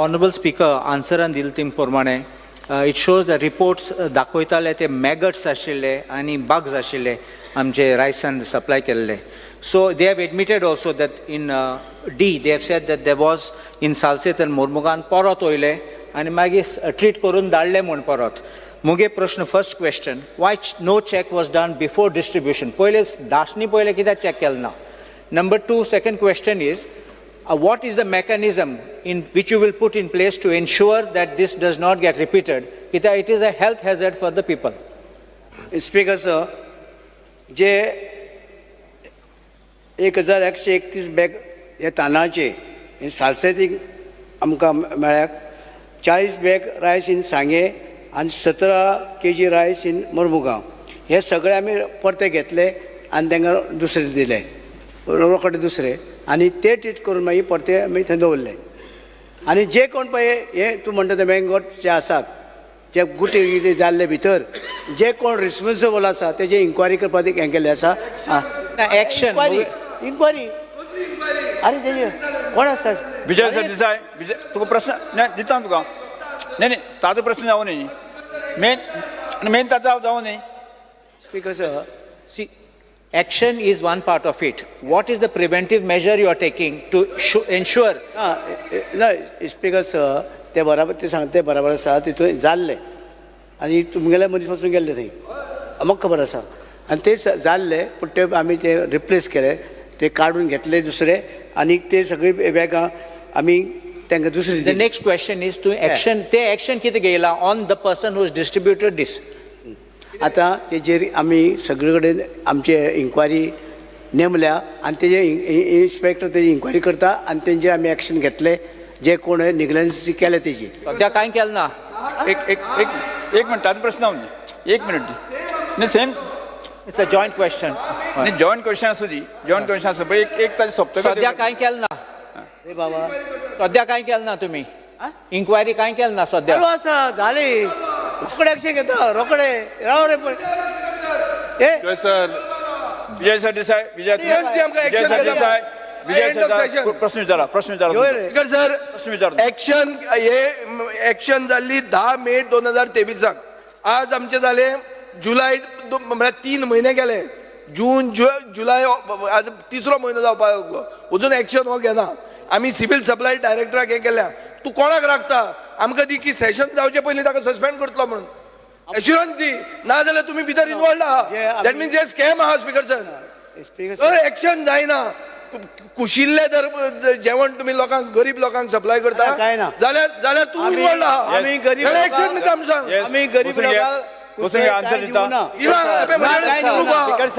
Honorable Speaker, answeran दिल तीम प्रमाणे it shows the reports दाखयताले ते maggots आशिल्ले आणि bugs आशिल्ले आमचे ricean supply केल्ले. So they have admitted also that in D they have said that there was in Salset and Mormugan परत ओयले आणि मागीर treat करून धाडले म्हण परत. मुगे प्रश्न first question, why no check was done before distribution? पहिले दाशनी पहिले कित्याक check केल ना? Number two, second question is, what is the mechanism in which you will put in place to ensure that this does not get repeated? It is a health hazard for the people. Speaker sir, जे 1131 bag हे तांदळाचे सालसेतीक आमकां मेळ्ळ्याक 40 bag रायस in सांगे आनी 17 kg रायस in Mormugao हे सगळे आमी परते घेतले आनी तांकां दुसरे दिले रोकडे दुसरे आनी ते ट्रीट करून मागीर परते आमी थंय दवरले आनी जे कोण पळय हे तूं म्हणटा ते मँगोट जे आसात जे गुटे जाल्ले भितर जे कोण रिस्पॉन्सिबल आसा तेजे इन्क्वायरी करपाक हें केल्लें आसा Action. इन्क्वायरी आनी तेजे कोण आसा विजय सरदेसाय तुका प्रश्न नाही दिता तुका नाही नाही ताजो प्रश्न जावं न्ही मेन ताजो जावं न्ही speaker sir See, action is one part of it. What is the preventive measure you are taking to ensure? ना स्पीकर सर ते बराबर ते सांगता ते बराबर आसा तितून जाल्ले आनी तुमगेल्या मदीं पासून गेल्ले थंय म्हाका खबर आसा आनी ते जाल्ले पूण ते आमी ते रिप्लेस केले ते काडून घेतले दुसरे आनी ते सगळी बॅगां आमी तांकां दुसरी The next question is to action. ते action कितें घेयला on the person who has distributed this? आतां तेजेर आमी सगळे कडेन आमचे इन्क्वायरी नेमल्या आनी तेजे इन्स्पेक्टर तेजी इन्क्वायरी करता आनी तेंचेर आमी एक्शन घेतले जे कोण निग्लन्स केले तेजी सद्या कांय केलें ना. एक मिनट ताजो प्रश्न जावं न्ही एक मिनट न्ही same It's a joint question. न्ही जॉयंट क्वेश्चन आसूं दी जॉयंट क्वेश्चन आसूं पळय एक ताजें सोंपतलें सद्या कांय केलें ना. रे बाबा सद्या कांय केलें ना तुमी. इन्क्वायरी कांय केलें ना सद्या. चालू आसा जाली रोकडे एक्शन घेता रोकडे राव रे पण ए सर विजय सरदेसाय विजय सरदेसाय विजय सरदेसाय प्रश्न विचारा सर प्रश्न विचारा एक्शन हे एक्शन जाल्ली 10 मे 2023 आज आमचे जाले जुलय म्हळ्यार 3 म्हयने गेले जून जुलय आज तिसरो म्हयनो जावपाक लागलो अजून एक्शन हो घेना आमी सिव्हिल सप्लाय डायरेक्टराक हें केल्या तूं कोणाक राखता आमकां दी की सेशन जावचे पयलीं ताका सस्पेंड करतलो म्हणून एश्युरन्स दी ना जाल्यार तुमी भितर इनवॉल्ड आहा दॅट मिन्स हे स्कॅम आहा स्पीकर सर एक्शन जायना कुशिल्ले जर जेवण तुम्ही लोकांक गरीब लोकांक सप्लाय करता काय ना जाल्यार तूं इनवॉल्ड आहा आमी गरीब एक्शन दिता आमी सांग आमी गरीब लोकांक आन्सर दिता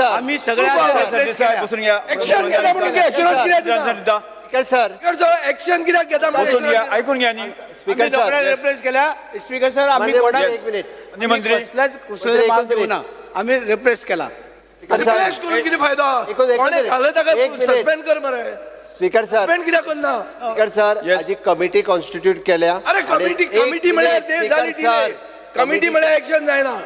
आमी सगळ्या एक्शन घेता म्हणून एश्युरन्स कित्याक दिता स्पीकर सर एक्शन कित्याक घेता ऐकून घ्या न्ही स्पीकर सर रिप्लेस केला स्पीकर सर आमी एक मिनिट न्ही मंत्री कुसले माल देऊ ना आमी रिप्लेस केला रिप्लेस करून किती फायदा कोणे घालत ताका सस्पेंड कर मरे स्पीकर सर सस्पेंड कित्याक करना स्पीकर सर हाजी कमिटी कॉन्स्टिट्यूट केल्या अरे कमिटी म्हळ्यार ते जाली डिले कमिटी म्हळ्यार एक्शन जायना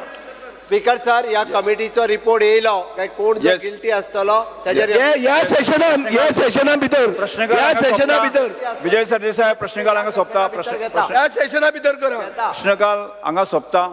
स्पीकर सर या कमिटीचो रिपोर्ट येयलो काय कोण जो गिल्टी आसतलो त्याच्या या सेशना भितर विजय सरदेसाय प्रश्नकाल हांगा सोंपता या सेशना भितर करा प्रश्नकाल हांगा सोंपता